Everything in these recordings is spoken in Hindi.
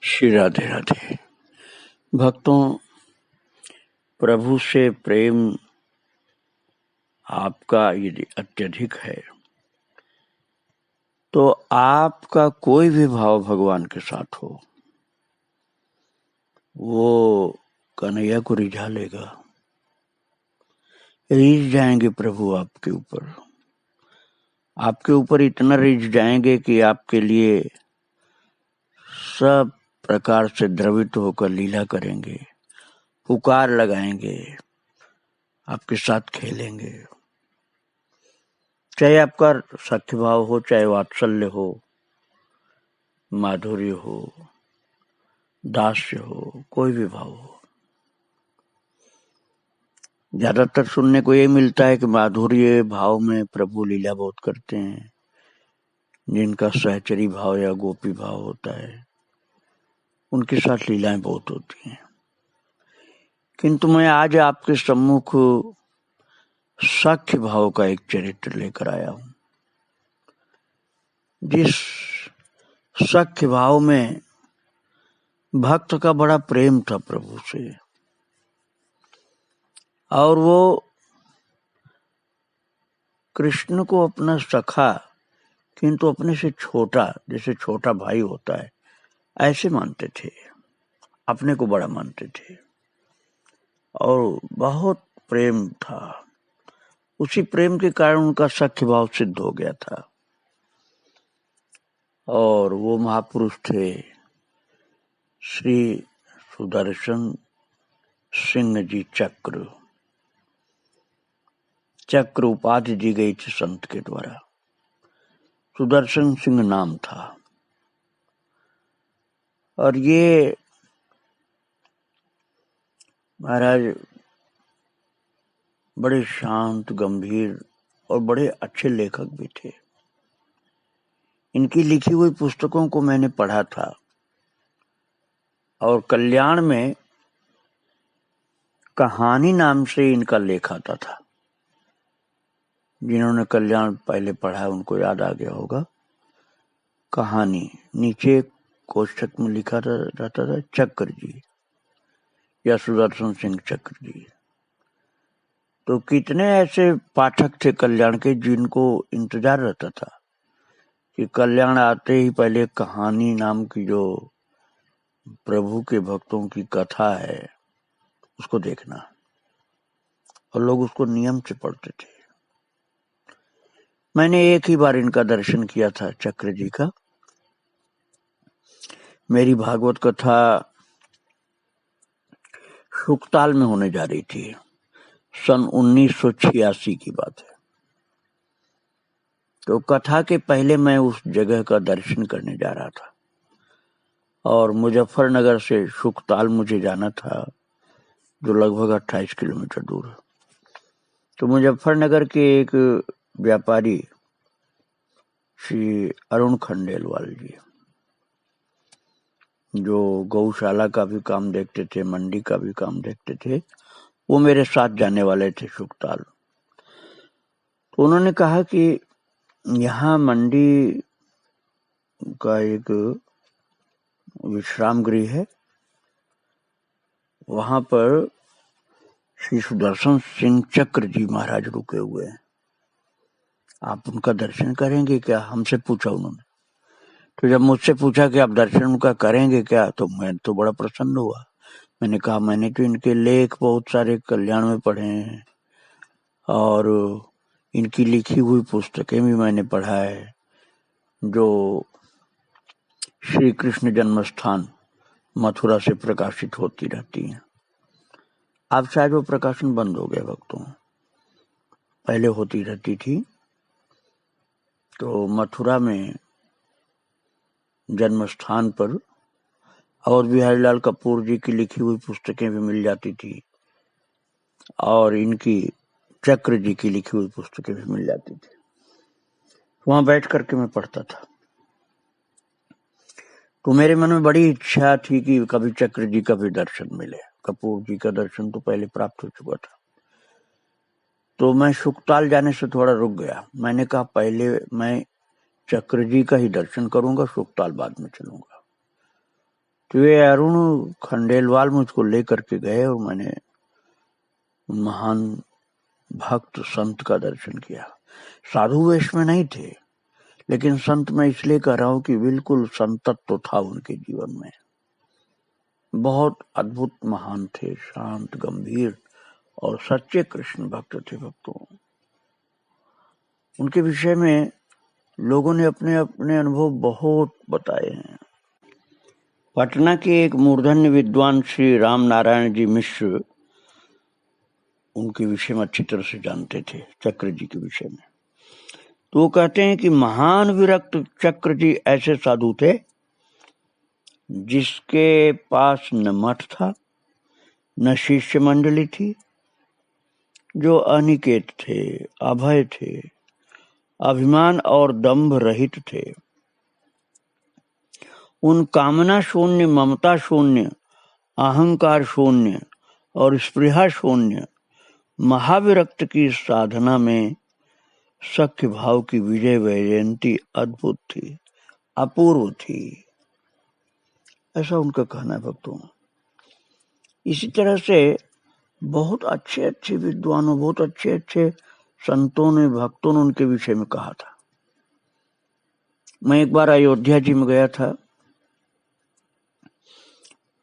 श्री राधे राधे। भक्तों, प्रभु से प्रेम आपका यदि अत्यधिक है तो आपका कोई भी भाव भगवान के साथ हो वो कन्हैया को रिझा लेगा। रिझ जाएंगे प्रभु आपके ऊपर इतना रिझ जाएंगे कि आपके लिए सब प्रकार से द्रवित होकर लीला करेंगे, पुकार लगाएंगे, आपके साथ खेलेंगे। चाहे आपका सख्य भाव हो, चाहे वात्सल्य हो, माधुर्य हो, दास्य हो, कोई भी भाव हो। ज्यादातर सुनने को ये मिलता है कि माधुर्य भाव में प्रभु लीला बहुत करते हैं। जिनका सहचरी भाव या गोपी भाव होता है उनके साथ लीलाएं बहुत होती हैं। किंतु मैं आज आपके सम्मुख सख्य भाव का एक चरित्र लेकर आया हूं। जिस सख्य भाव में भक्त का बड़ा प्रेम था प्रभु से, और वो कृष्ण को अपना सखा किंतु अपने से छोटा, जैसे छोटा भाई होता है ऐसे मानते थे, अपने को बड़ा मानते थे और बहुत प्रेम था। उसी प्रेम के कारण उनका सख्य भाव सिद्ध हो गया था। और वो महापुरुष थे श्री सुदर्शन सिंह जी। चक्र उपाधि दी गई थी संत के द्वारा। सुदर्शन सिंह नाम था। और ये महाराज बड़े शांत, गंभीर और बड़े अच्छे लेखक भी थे। इनकी लिखी हुई पुस्तकों को मैंने पढ़ा था और कल्याण में कहानी नाम से इनका लेख आता था। जिन्होंने कल्याण पहले पढ़ा है उनको याद आ गया होगा। कहानी नीचे कोष्ठक में लिखा रहता था चक्र जी या सुदर्शन सिंह चक्र जी। तो कितने ऐसे पाठक थे कल्याण के जिनको इंतजार रहता था कि कल्याण आते ही पहले कहानी नाम की जो प्रभु के भक्तों की कथा है उसको देखना, और लोग उसको नियम से पढ़ते थे। मैंने एक ही बार इनका दर्शन किया था, चक्र जी का। मेरी भागवत कथा सुखताल में होने जा रही थी। सन 1986 की बात है। तो कथा के पहले मैं उस जगह का दर्शन करने जा रहा था और मुजफ्फरनगर से सुखताल मुझे जाना था, जो लगभग 28 किलोमीटर दूर है। तो मुजफ्फरनगर के एक व्यापारी श्री अरुण खंडेलवाल जी, जो गौशाला का भी काम देखते थे, मंडी का भी काम देखते थे, वो मेरे साथ जाने वाले थे सुखताल। तो उन्होंने कहा कि यहाँ मंडी का एक विश्राम गृह है, वहां पर श्री सुदर्शन सिंह चक्र जी महाराज रुके हुए हैं, आप उनका दर्शन करेंगे क्या? हमसे पूछा उन्होंने। तो जब मुझसे पूछा कि आप दर्शन उनका करेंगे क्या, तो मैं तो बड़ा प्रसन्न हुआ। मैंने कहा मैंने तो इनके लेख बहुत सारे कल्याण में पढ़े हैं और इनकी लिखी हुई पुस्तकें भी मैंने पढ़ा है, जो श्री कृष्ण जन्म स्थान मथुरा से प्रकाशित होती रहती हैं। अब शायद वो प्रकाशन बंद हो गया भक्तों, पहले होती रहती थी। तो मथुरा में जन्म स्थान पर और बिहारी लाल कपूर जी की लिखी हुई पुस्तकें भी मिल जाती थी और इनकी चक्र जी की लिखी हुई पुस्तकें भी मिल जाती थी। वहां बैठ करके मैं पढ़ता था। तो मेरे मन में बड़ी इच्छा थी कि कभी चक्र जी का भी दर्शन मिले। कपूर जी का दर्शन तो पहले प्राप्त हो चुका था। तो मैं सुखताल जाने से थोड़ा रुक गया। मैंने कहा पहले मैं चक्र जी का ही दर्शन करूंगा, सुखताल बाद में चलूंगा। तो ये अरुण खंडेलवाल मुझको लेकर के गए और मैंने महान भक्त संत का दर्शन किया। साधु वेश में नहीं थे, लेकिन संत मैं इसलिए कह रहा हूं कि बिल्कुल संतत्व था उनके जीवन में। बहुत अद्भुत महान थे, शांत गंभीर और सच्चे कृष्ण भक्त थे। भक्तों, उनके विषय में लोगों ने अपने अपने अनुभव बहुत बताए हैं। पटना के एक मूर्धन्य विद्वान श्री राम नारायण जी मिश्र उनके विषय में अच्छी तरह से जानते थे, चक्र जी के विषय में। तो वो कहते हैं कि महान विरक्त चक्र जी ऐसे साधु थे जिसके पास न मठ था न शिष्य मंडली थी, जो अनिकेत थे, अभय थे, अभिमान और दंभ रहित थे। उन कामना शून्य, ममता शून्य, अहंकार शून्य और स्पृहा शून्य महाविरक्त की साधना में सख्य भाव की विजय वैजयंती अद्भुत थी, अपूर्व थी, ऐसा उनका कहना है। भक्तों, इसी तरह से बहुत अच्छे अच्छे विद्वानों, बहुत अच्छे अच्छे संतों ने, भक्तों ने उनके विषय में कहा था। मैं एक बार अयोध्या जी में गया था,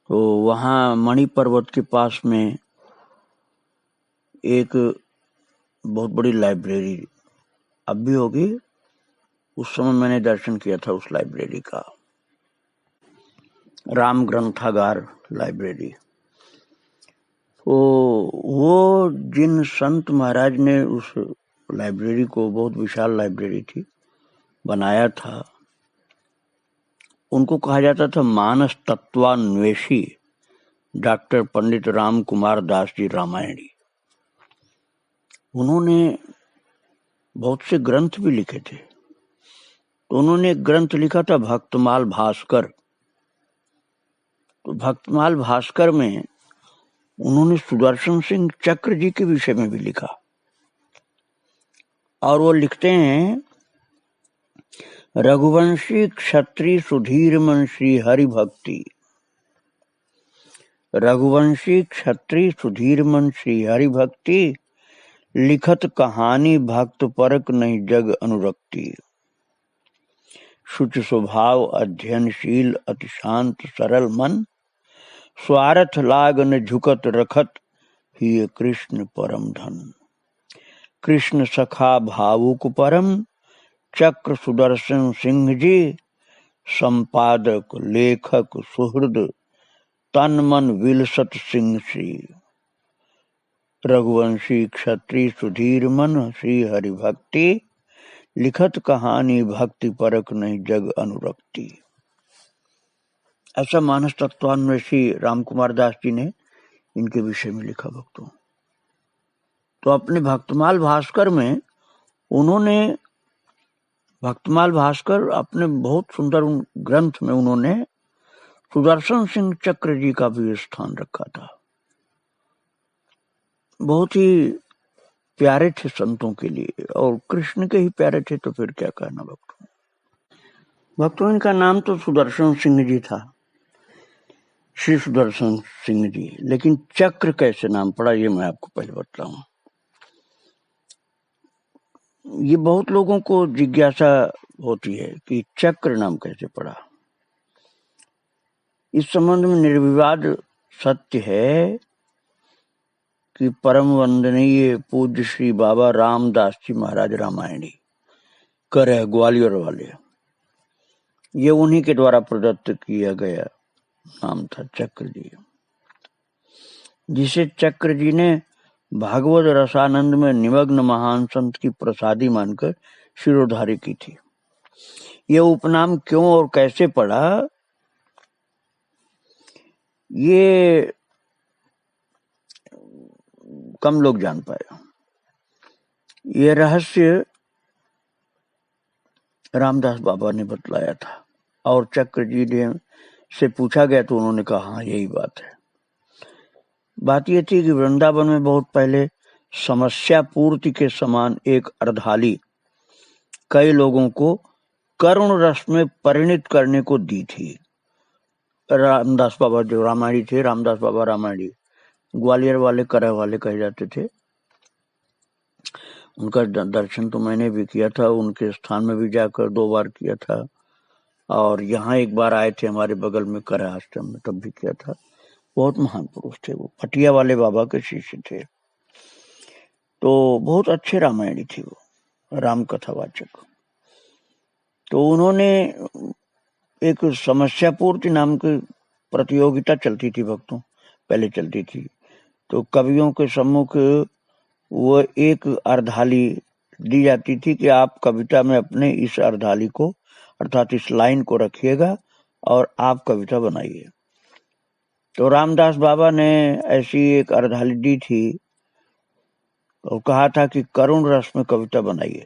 तो वहां मणि पर्वत के पास में एक बहुत बड़ी लाइब्रेरी अब भी होगी, उस समय मैंने दर्शन किया था उस लाइब्रेरी का, राम ग्रंथागार लाइब्रेरी। तो वो जिन संत महाराज ने उस लाइब्रेरी को, बहुत विशाल लाइब्रेरी थी, बनाया था, उनको कहा जाता था मानस तत्वान्वेषी डॉक्टर पंडित राम कुमार दास जी रामायणी। उन्होंने बहुत से ग्रंथ भी लिखे थे। तो उन्होंने एक ग्रंथ लिखा था भक्तमाल भास्कर। तो भक्तमाल भास्कर में उन्होंने सुदर्शन सिंह चक्र जी के विषय में भी लिखा, और वो लिखते हैं, रघुवंशी क्षत्रिय सुधीर मन श्री हरि भक्ति, रघुवंशी क्षत्रिय सुधीर मन श्री हरि भक्ति, लिखत कहानी भक्त परक नहीं जग अनुरक्ति, शुच स्वभाव अध्ययनशील अति शांत सरल मन, स्वार्थ लाग न झुकत रखत ही कृष्ण परम धन, कृष्ण सखा भावुक परम चक्र सुदर्शन सिंह जी, संपादक लेखक सुहृद तन मन विलसत सिंह श्री, रघुवंशी क्षत्रिय सुधीर मन श्री हरि भक्ति, लिखत कहानी भक्ति परक नहीं जग अनुरक्ति। ऐसा मानस तत्वान्वेषी राम कुमार दास जी ने इनके विषय में लिखा। भक्तों, तो अपने भक्तमाल भास्कर में उन्होंने, भक्तमाल भास्कर अपने बहुत सुंदर ग्रंथ में उन्होंने सुदर्शन सिंह चक्र जी का भी स्थान रखा था। बहुत ही प्यारे थे संतों के लिए, और कृष्ण के ही प्यारे थे, तो फिर क्या कहना। भक्तों, इनका नाम तो सुदर्शन सिंह जी था, श्री सुदर्शन सिंह जी, लेकिन चक्र कैसे नाम पड़ा ये मैं आपको पहले बताऊं। ये बहुत लोगों को जिज्ञासा होती है कि चक्र नाम कैसे पड़ा। इस संबंध में निर्विवाद सत्य है कि परम वंदनीय पूज्य श्री बाबा रामदास जी महाराज रामायणी कर है ग्वालियर वाले, ये उन्हीं के द्वारा प्रदत्त किया गया नाम था चक्र जी, जिसे चक्र जी ने भागवत रसानंद में निमग्न महान संत की प्रसादी मानकर शिरोधारी की थी। ये उपनाम क्यों और कैसे पड़ा, ये कम लोग जान पाए। ये रहस्य रामदास बाबा ने बतलाया था, और चक्र जी ने से पूछा गया तो उन्होंने कहा हाँ यही बात है। बात यह थी कि वृंदावन में बहुत पहले समस्या पूर्ति के समान एक अर्धाली कई लोगों को करुण रस में परिणित करने को दी थी। रामदास बाबा जो रामायणी थे, रामदास बाबा रामायणी, ग्वालियर वाले, करह वाले कहे जाते थे। उनका दर्शन तो मैंने भी किया था, उनके स्थान में भी जाकर 2 बार किया था, और यहाँ एक बार आए थे हमारे बगल में करह आश्रम में, तब भी किया था। बहुत महान पुरुष थे वो, पटिया वाले बाबा के शिष्य थे। तो बहुत अच्छे रामायणी थे वो, राम कथावाचक। तो उन्होंने एक समस्या पूर्ति नाम की प्रतियोगिता चलती थी भक्तों, पहले चलती थी। तो कवियों के सम्मुख वो एक अर्धाली दी जाती थी कि आप कविता में अपने इस अर्धाली को, अर्थात इस लाइन को रखिएगा और आप कविता बनाइए। तो रामदास बाबा ने ऐसी एक अर्धाली दी थी और कहा था कि करुण रस में कविता बनाइए।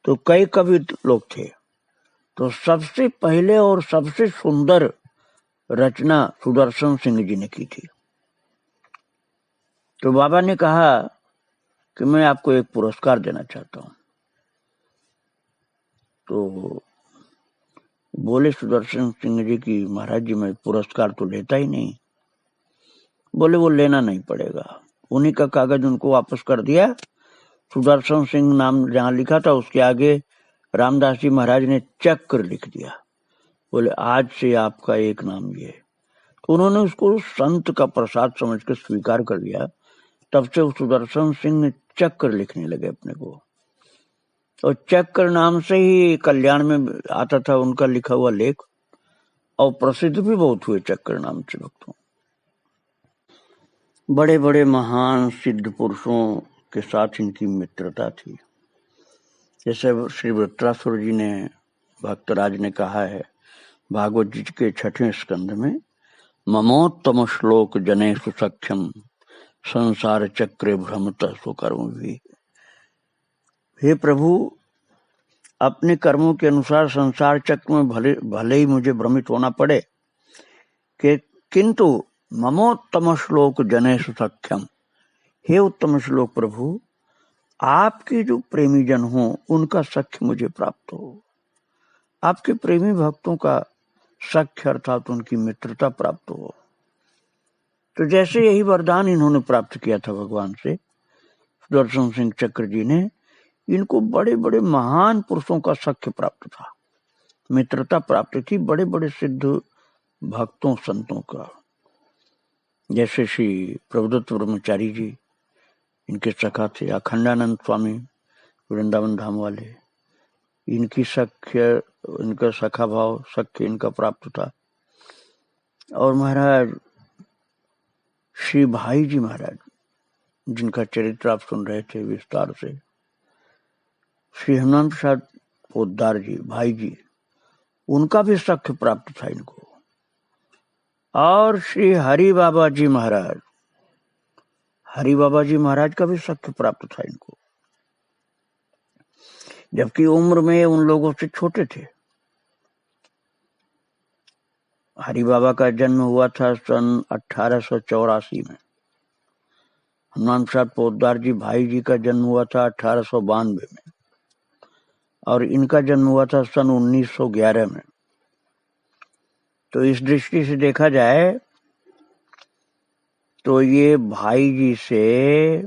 तो कई कवि लोग थे, तो सबसे पहले और सबसे सुंदर रचना सुदर्शन सिंह जी ने की थी। तो बाबा ने कहा कि मैं आपको एक पुरस्कार देना चाहता हूं। तो बोले सुदर्शन सिंह जी की महाराज जी मैं पुरस्कार तो लेता ही नहीं। बोले वो लेना नहीं पड़ेगा। उन्हीं का कागज उनको वापस कर दिया। सुदर्शन सिंह नाम जहां लिखा था उसके आगे रामदास जी महाराज ने चक्र लिख दिया। बोले आज से आपका एक नाम ये। तो उन्होंने उसको संत का प्रसाद समझ कर स्वीकार कर लिया। तब से सुदर्शन सिंह चक्र लिखने लगे अपने को, और चक्र नाम से ही कल्याण में आता था उनका लिखा हुआ लेख, और प्रसिद्ध भी बहुत हुए चक्र नाम से भक्तों। बड़े बड़े महान सिद्ध पुरुषों के साथ इनकी मित्रता थी। जैसे श्री वृत्रासुर जी ने, भक्तराज ने कहा है भागवत जी के 6वें स्कंध में, ममोत्तम श्लोक जनेषु सख्यम संसार चक्रे भ्रमत स्वकर्म भी। हे प्रभु, अपने कर्मों के अनुसार संसार चक्र में भले ही मुझे भ्रमित होना पड़े, किंतु ममोत्तम श्लोक जनेषु सख्यम, हे उत्तम श्लोक प्रभु, आपके जो प्रेमी जन हो उनका सख्य मुझे प्राप्त हो। आपके प्रेमी भक्तों का सख्य अर्थात उनकी मित्रता प्राप्त हो। तो जैसे यही वरदान इन्होंने प्राप्त किया था भगवान से, सुदर्शन सिंह चक्र जी ने, इनको बड़े बड़े महान पुरुषों का सख्य प्राप्त था, मित्रता प्राप्त थी, बड़े बड़े सिद्ध भक्तों संतों का। जैसे श्री प्रभुदत्त ब्रह्मचारी जी, इनके सखा थे। अखंडानंद स्वामी वृंदावन धाम वाले, इनकी सख्य, इनका सखा भाव सख्य इनका प्राप्त था। और महाराज श्री भाई जी महाराज, जिनका चरित्र आप सुन रहे थे विस्तार से, श्री हनुमान प्रसाद पोद्दार जी भाई जी, उनका भी सख्य प्राप्त था इनको। और श्री हरि बाबा जी महाराज, हरि बाबा जी महाराज का भी सख्य प्राप्त था इनको, जबकि उम्र में उन लोगों से छोटे थे। हरि बाबा का जन्म हुआ था सन 1884 में। हनुमान प्रसाद पोद्दार जी भाई जी का जन्म हुआ था 1892 में, और इनका जन्म हुआ था सन 1911 में। तो इस दृष्टि से देखा जाए तो ये भाई जी से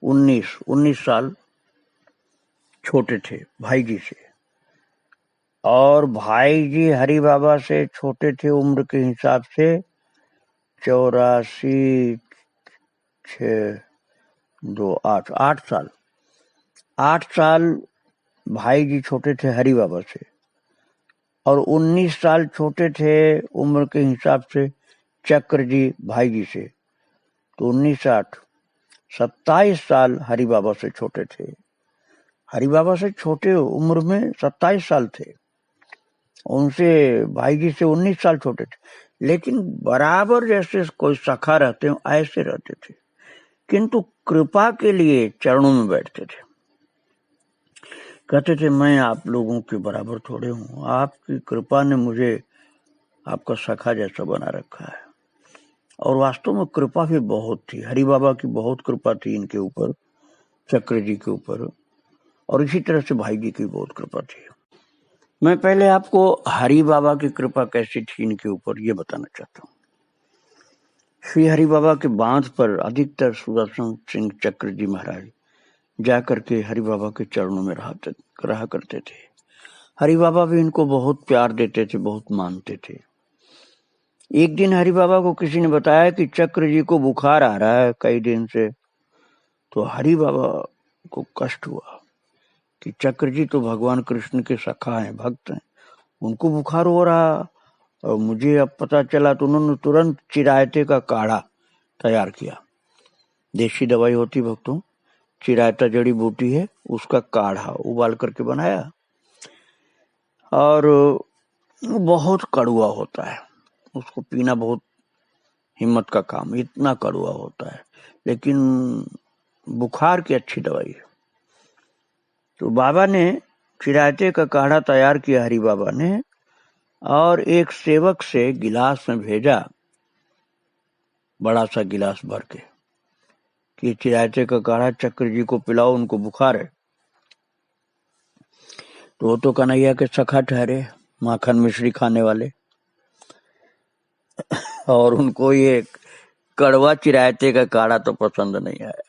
19 साल छोटे थे भाई जी से। और भाई जी हरि बाबा से छोटे थे उम्र के हिसाब से 84, 6, 2, 8, 8 साल। 8 साल भाई जी छोटे थे हरि बाबा से, और 19 साल छोटे थे उम्र के हिसाब से चक्र जी भाई जी से। तो 19, 8, 27 साल हरि बाबा से छोटे थे। हरि बाबा से छोटे उम्र में 27 साल थे, उनसे भाई जी से 19 साल छोटे थे, लेकिन बराबर जैसे कोई सखा रहते हो ऐसे रहते थे, किंतु कृपा के लिए चरणों में बैठते थे। कहते थे मैं आप लोगों के बराबर थोड़े हूँ, आपकी कृपा ने मुझे आपका सखा जैसा बना रखा है। और वास्तव में कृपा भी बहुत थी, हरि बाबा की बहुत कृपा थी इनके ऊपर, चक्र जी के ऊपर, और इसी तरह से भाई जी की बहुत कृपा थी। मैं पहले आपको हरि बाबा की कृपा कैसी थी इनके ऊपर ये बताना चाहता हूँ। श्री हरि बाबा के बांध पर अधिकतर सुदर्शन सिंह चक्र जी महाराज जाकर के हरि बाबा के चरणों में रहा करते थे। हरि बाबा भी इनको बहुत प्यार देते थे, बहुत मानते थे। एक दिन हरि बाबा को किसी ने बताया कि चक्र जी को बुखार आ रहा है कई दिन से। तो हरि बाबा को कष्ट हुआ कि चक्र जी तो भगवान कृष्ण के सखा हैं, भक्त हैं, उनको बुखार हो रहा और मुझे अब पता चला। तो उन्होंने तुरंत चिरायते का काढ़ा तैयार किया। देशी दवाई होती भक्तों, चिरायता जड़ी बूटी है, उसका काढ़ा उबाल करके बनाया और बहुत कड़वा होता है, उसको पीना बहुत हिम्मत का काम, इतना कड़वा होता है, लेकिन बुखार की अच्छी दवाई है। तो बाबा ने चिरायते का काढ़ा तैयार किया हरि बाबा ने, और एक सेवक से गिलास में भेजा, बड़ा सा गिलास भर के, कि चिरायते का काढ़ा चक्र जी को पिलाओ, उनको बुखार है। तो वो तो कन्हैया के सखा ठहरे, माखन मिश्री खाने वाले, और उनको ये कड़वा चिरायते का काढ़ा तो पसंद नहीं आया।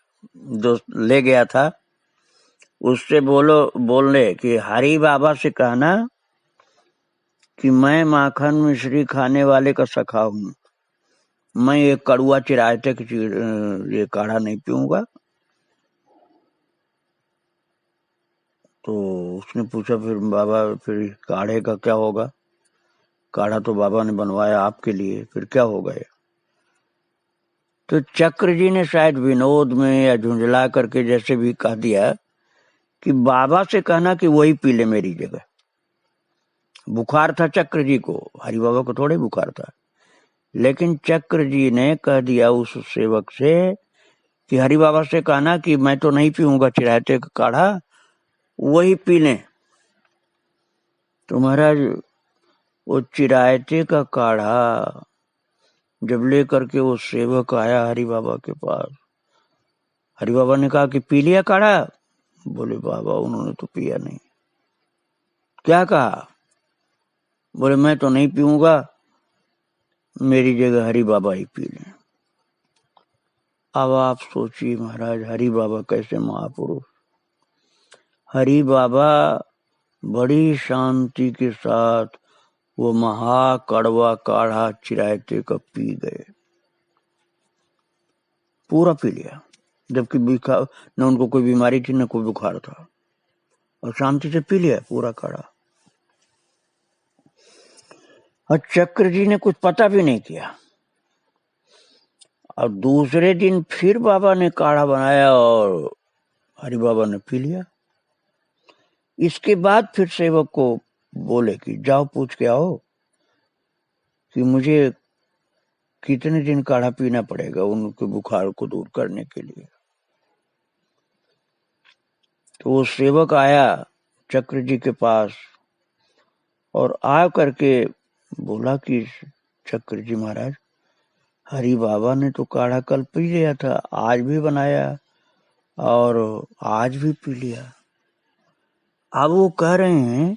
जो ले गया था उससे बोलने कि हरि बाबा से कहना कि मैं माखन मिश्री खाने वाले का सखा हूं, मैं ये कड़वा चिरायते की ये काढ़ा नहीं पीऊंगा। तो उसने पूछा फिर बाबा, फिर काढ़े का क्या होगा? काढ़ा तो बाबा ने बनवाया आपके लिए, फिर क्या होगा ये? तो चक्र जी ने शायद विनोद में या झुंझला करके जैसे भी कह दिया कि बाबा से कहना कि वही पी ले मेरी जगह। बुखार था चक्र जी को, हरि बाबा को थोड़े बुखार था, लेकिन चक्र जी ने कह दिया उस सेवक से कि हरि बाबा से कहना कि मैं तो नहीं पीऊंगा चिरायते का काढ़ा, वही पी लें। तो महाराज वो चिरायते का काढ़ा जब लेकर के वो सेवक आया हरि बाबा के पास, हरि बाबा ने कहा कि पी लिया काढ़ा? बोले बाबा उन्होंने तो पिया नहीं। क्या कहा? बोले मैं तो नहीं पीऊंगा, मेरी जगह हरि बाबा ही पी लें। अब आप सोचिए महाराज, हरि बाबा कैसे महापुरुष। हरि बाबा बड़ी शांति के साथ वो महाकड़वा काढ़ा चिरायते का पी गए, पूरा पी लिया, जबकि न उनको कोई बीमारी थी न कोई बुखार था, और शांति से पी लिया पूरा काढ़ा। और चक्र जी ने कुछ पता भी नहीं किया। और दूसरे दिन फिर बाबा ने काढ़ा बनाया और हरि बाबा ने पी लिया। इसके बाद फिर सेवक को बोले कि जाओ पूछ के आओ कि मुझे कितने दिन काढ़ा पीना पड़ेगा उनके बुखार को दूर करने के लिए। तो वो सेवक आया चक्र जी के पास और आ करके बोला कि चक्र जी महाराज, हरि बाबा ने तो काढ़ा कल पी लिया था, आज भी बनाया और आज भी पी लिया। अब वो कह रहे हैं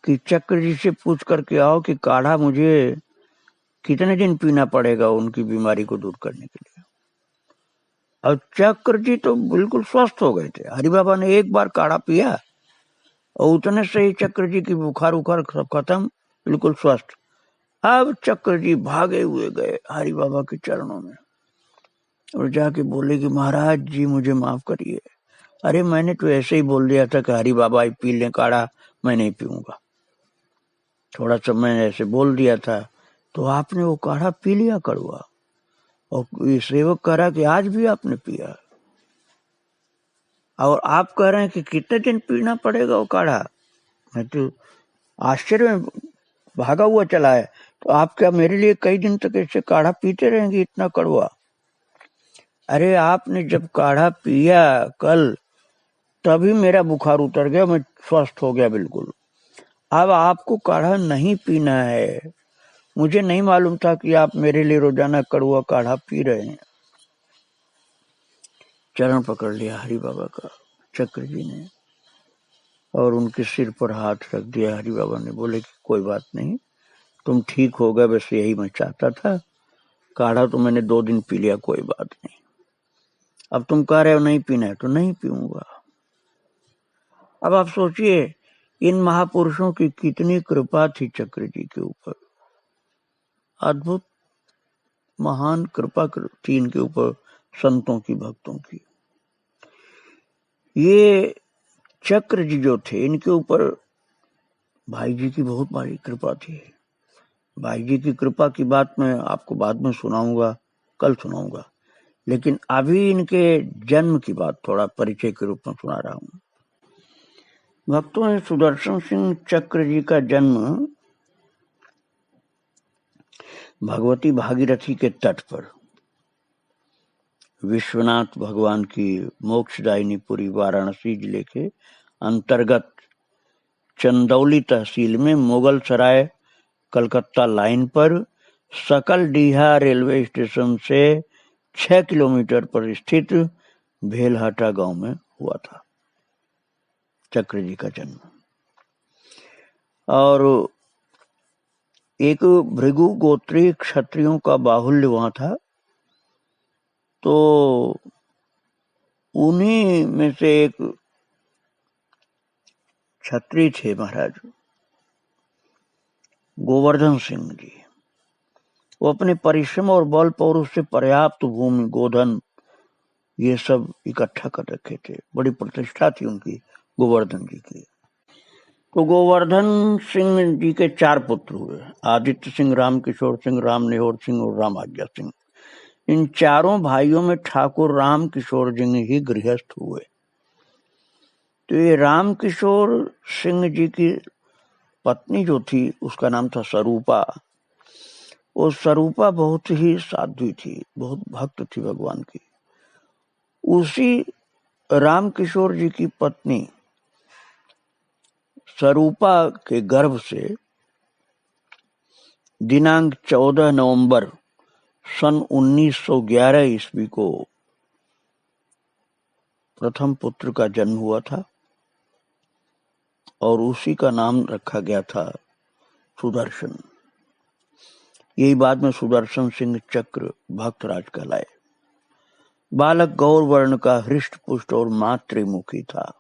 कि चक्र जी से पूछ करके आओ कि काढ़ा मुझे कितने दिन पीना पड़ेगा उनकी बीमारी को दूर करने के लिए। और चक्र जी तो बिल्कुल स्वस्थ हो गए थे। हरि बाबा ने एक बार काढ़ा पिया और उतने से ही चक्र जी की बुखार उखार सब खत्म, बिल्कुल स्वस्थ। अब चक्र जी भागे हुए गए हरि बाबा के चरणों में और जाके बोले कि महाराज जी मुझे माफ करिए, अरे मैंने तो ऐसे ही बोल दिया था कि हरि बाबा पी लें काढ़ा, मैं नहीं पीऊंगा, थोड़ा सा मैंने ऐसे बोल दिया था, तो आपने वो काढ़ा पी लिया कड़वा। और ये सेवक कह रहा कि आज भी आपने पिया, और आप कह रहे हैं कि कितने दिन पीना पड़ेगा वो काढ़ा। मैं तो आश्चर्य में भागा हुआ चला है। तो आप क्या मेरे लिए कई दिन तक ऐसे काढ़ा पीते रहेंगे इतना कड़वा? अरे आपने जब काढ़ा पिया कल, तभी मेरा बुखार उतर गया, मैं स्वस्थ हो गया बिल्कुल। अब आपको काढ़ा नहीं पीना है। मुझे नहीं मालूम था कि आप मेरे लिए रोजाना कड़वा काढ़ा पी रहे हैं। चरण पकड़ लिया हरि बाबा का चक्र जी ने और उनके सिर पर हाथ रख दिया। हरि बाबा ने बोले कि कोई बात नहीं, तुम ठीक हो गए, बस यही मैं चाहता था। काढ़ा तो मैंने 2 दिन पी लिया, कोई बात नहीं। अब तुम कह रहे हो नहीं पीना है तो नहीं पीऊंगा। अब आप सोचिए, इन महापुरुषों की कितनी कृपा थी चक्र जी के ऊपर। अद्भुत महान कृपा थी इनके ऊपर, संतों की, भक्तों की। ये चक्र जी जो थे, इनके ऊपर भाई जी की बहुत बड़ी कृपा थी। भाई जी की कृपा की बात मैं आपको बाद में सुनाऊंगा, कल सुनाऊंगा, लेकिन अभी इनके जन्म की बात थोड़ा परिचय के रूप में सुना रहा हूं। भक्तों, सुदर्शन सिंह चक्र जी का जन्म भगवती भागीरथी के तट पर विश्वनाथ भगवान की मोक्षदायिनी पुरी वाराणसी जिले के अंतर्गत चंदौली तहसील में मुगल सराय कलकत्ता लाइन पर सकल डीहा रेलवे स्टेशन से 6 किलोमीटर पर स्थित भेलहाटा गांव में हुआ था चक्र जी का जन्म। और एक भृगु गोत्रीय क्षत्रियों का बाहुल्य वहां था, तो उन्हीं में से एक क्षत्रिय थे महाराज गोवर्धन सिंह जी। वो अपने परिश्रम और बल पौरुष से पर्याप्त भूमि, गोधन, ये सब इकट्ठा कर रखे थे। बड़ी प्रतिष्ठा थी उनकी, गोवर्धन जी की। तो गोवर्धन सिंह जी के 4 पुत्र हुए, आदित्य सिंह, राम किशोर सिंह, राम निहोर सिंह और राम आज्ञा सिंह। इन चारों भाइयों में ठाकुर राम किशोर सिंह ही गृहस्थ हुए। तो ये राम किशोर सिंह जी की पत्नी जो थी, उसका नाम था स्वरूपा। वो स्वरूपा बहुत ही साध्वी थी, बहुत भक्त थी भगवान की। उसी राम किशोर जी की पत्नी स्वरूपा के गर्भ से दिनांक 14 नवंबर सन 1911 ईस्वी को प्रथम पुत्र का जन्म हुआ था और उसी का नाम रखा गया था सुदर्शन। यही बाद में सुदर्शन सिंह चक्र भक्तराज कहलाए। बालक गौर वर्ण का, हृष्ट पुष्ट और मातृमुखी था।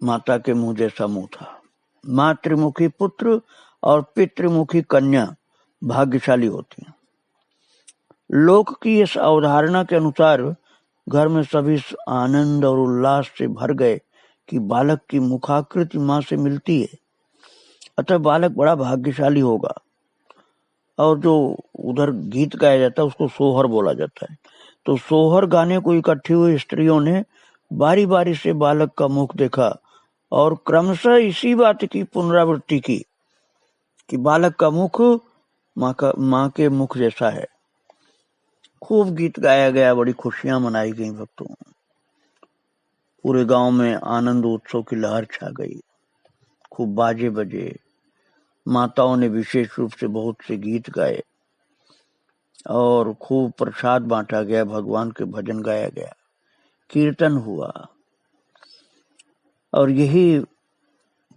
माता के मुंह जैसा मुंह था। मातृमुखी पुत्र और पितृमुखी कन्या भाग्यशाली होती हैं। लोक की इस अवधारणा के अनुसार घर में सभी आनंद और उल्लास से भर गए कि बालक की मुखाकृति मां से मिलती है, अतः बालक बड़ा भाग्यशाली होगा। और जो उधर गीत गाया जाता है उसको सोहर बोला जाता है। तो सोहर गाने को इकट्ठी हुई स्त्रियों ने बारी बारी से बालक का मुख देखा और क्रमशः इसी बात की पुनरावृत्ति की कि बालक का मुख माँ के मुख जैसा है। खूब गीत गाया गया, बड़ी खुशियां मनाई गई भक्तों। पूरे गांव में आनंद उत्सव की लहर छा गई। खूब बाजे बजे, माताओं ने विशेष रूप से बहुत से गीत गाए और खूब प्रसाद बांटा गया, भगवान के भजन गाया गया, कीर्तन हुआ। और यही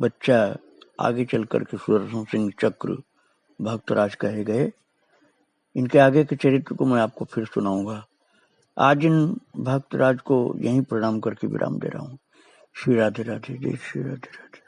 बच्चा आगे चल करके सुदर्शन सिंह चक्र भक्तराज कहे गए। इनके आगे के चरित्र को मैं आपको फिर सुनाऊंगा। आज इन भक्तराज को यहीं प्रणाम करके विराम दे रहा हूँ। श्री राधे राधे, जय श्री राधे राधे।